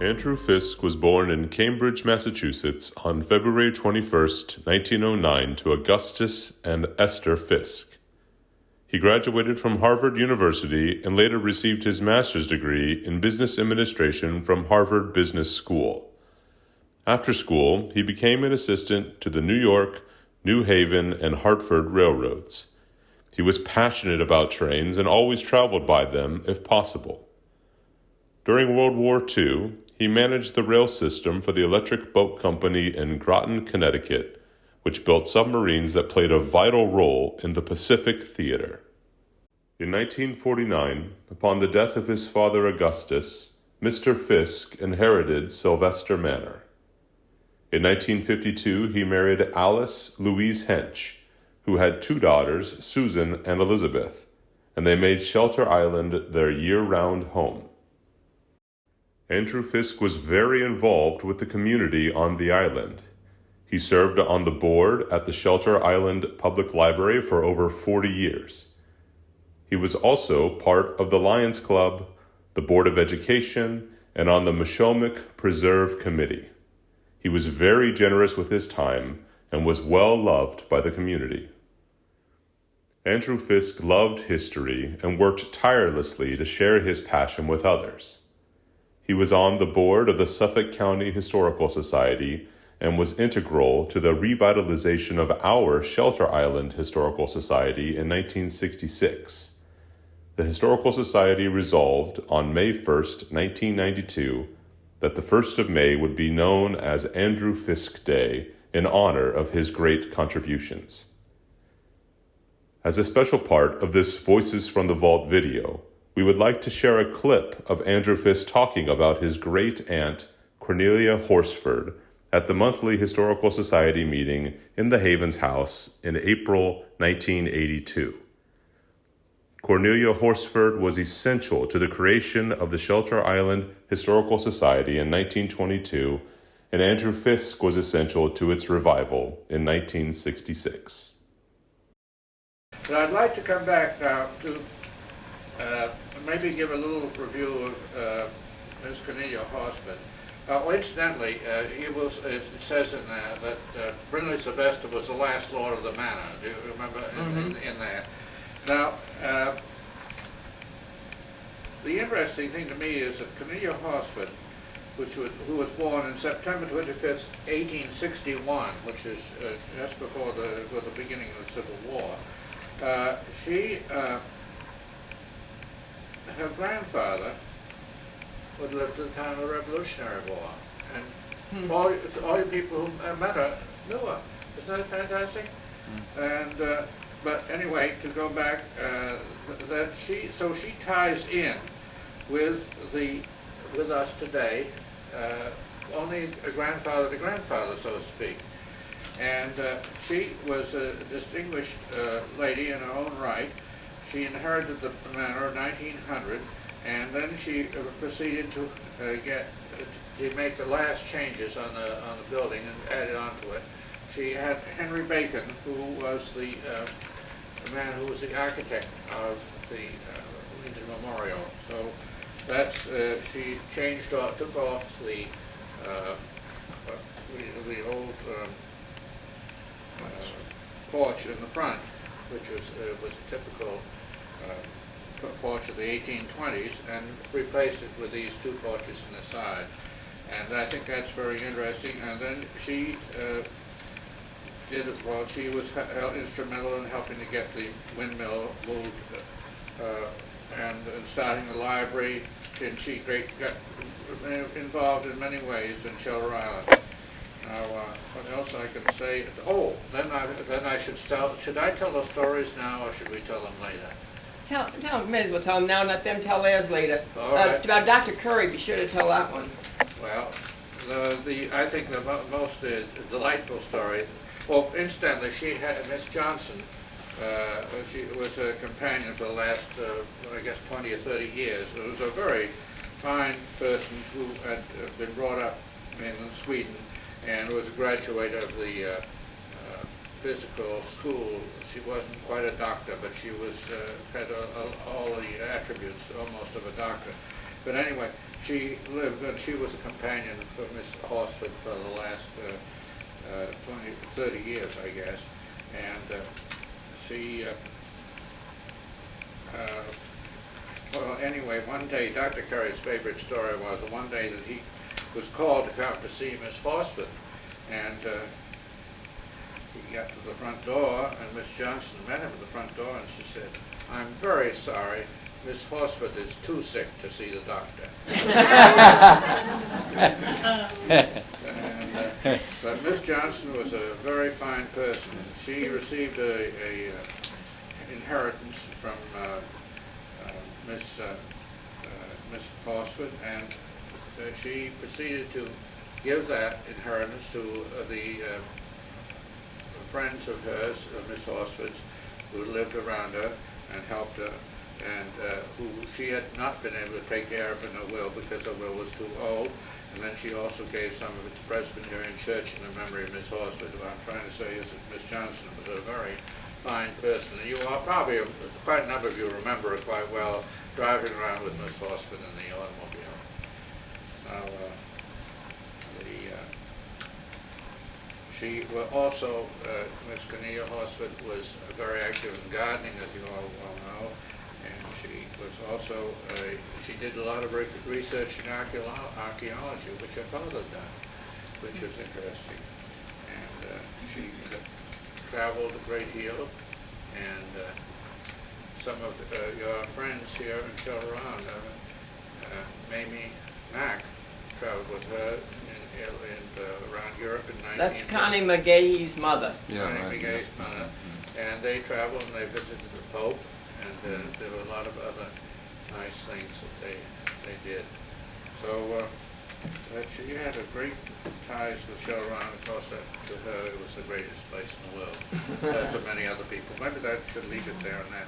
Andrew Fisk was born in Cambridge, Massachusetts on February 21st, 1909 to Augustus and Esther Fisk. He graduated from Harvard University and later received his master's degree in business administration from Harvard Business School. After school, he became an assistant to the New York, New Haven, and Hartford railroads. He was passionate about trains and always traveled by them if possible. During World War II, he managed the rail system for the Electric Boat Company in Groton, Connecticut, which built submarines that played a vital role in the Pacific Theater. In 1949, upon the death of his father Augustus, Mr. Fisk inherited Sylvester Manor. In 1952, he married Alice Louise Hench, who had two daughters, Susan and Elizabeth, and they made Shelter Island their year-round home. Andrew Fisk was very involved with the community on the island. He served on the board at the Shelter Island Public Library for over 40 years. He was also part of the Lions Club, the Board of Education, and on the Mashomick Preserve Committee. He was very generous with his time and was well loved by the community. Andrew Fisk loved history and worked tirelessly to share his passion with others. He was on the board of the Suffolk County Historical Society and was integral to the revitalization of our Shelter Island Historical Society in 1966. The Historical Society resolved on May 1st, 1992, that the 1st of May would be known as Andrew Fisk Day in honor of his great contributions. As a special part of this Voices from the Vault video, we would like to share a clip of Andrew Fisk talking about his great-aunt, Cornelia Horsford, at the monthly Historical Society meeting in the Havens House in April 1982. Cornelia Horsford was essential to the creation of the Shelter Island Historical Society in 1922, and Andrew Fisk was essential to its revival in 1966. So I'd like to come back now to maybe give a little review of Ms. Cornelia Horsford. Incidentally, it says in there that Brindley Sylvester was the last lord of the manor. Do you remember in there? Now, the interesting thing to me is that Cornelia Horsford, who was born on September 25th, 1861, which is just before the beginning of the Civil War, her grandfather would live at the time of the Revolutionary War, and all the people who met her knew her. Isn't that fantastic? And but anyway, to go back, she ties in with us today, only a grandfather to grandfather, so to speak. And she was a distinguished lady in her own right. She inherited the manor in 1900, and then she proceeded to make the last changes on the building and added on to it. She had Henry Bacon, who was the man who was the architect of the Lincoln Memorial. So that's she took off the old porch in the front, which was a typical porch of the 1820s, and replaced it with these two porches on the side. And I think that's very interesting. And then she she was instrumental in helping to get the windmill moved and starting the library. And she got involved in many ways in Shelter Island. Now, what else I can say? Oh, then I should I tell the stories now, or should we tell them later? May as well tell them now and let them tell theirs later. All right. About Dr. Curry, be sure to tell that one. Well, I think the most delightful story. Well, incidentally, she had Miss Johnson. She was a companion for the last, I guess, 20 or 30 years. It was a very fine person who had been brought up in Sweden and was a graduate of the physical school. She wasn't quite a doctor, but she was had all the attributes almost of a doctor. But anyway, she lived, and she was a companion for Miss Horsford for the last 30 years, I guess. And she, well, anyway, one day, Dr. Curry's favorite story was the one day that he was called to come to see Miss Horsford. And he got to the front door, and Miss Johnson met him at the front door, and she said, "I'm very sorry, Miss Horsford is too sick to see the doctor." But Miss Johnson was a very fine person. She received a inheritance from Miss Horsford, and she proceeded to give that inheritance to the friends of hers, Miss Horsford's, who lived around her and helped her, and who she had not been able to take care of in her will because her will was too old. And then she also gave some of it to Presbyterian Church in the memory of Miss Horsford. What I'm trying to say is that Miss Johnson was a very fine person. And you are probably, quite a number of you remember her quite well, driving around with Miss Horsford in the automobile. Now, she also, Miss Cornelia Horsford was very active in gardening, as you all well know, and she was also, she did a lot of research in archaeology, which her father done, which was interesting. And she traveled a great deal, and some of your friends here in Chillerand, Mamie Mack, traveled with her around Europe in 19... That's Connie McGahee's mother. Yeah, Connie McGahee's mother. And they traveled and they visited the Pope, and there were a lot of other nice things that they did. So she had a great ties with Chillerand. Of course, to her it was the greatest place in the world, to many other people. Maybe that should leave it there on that.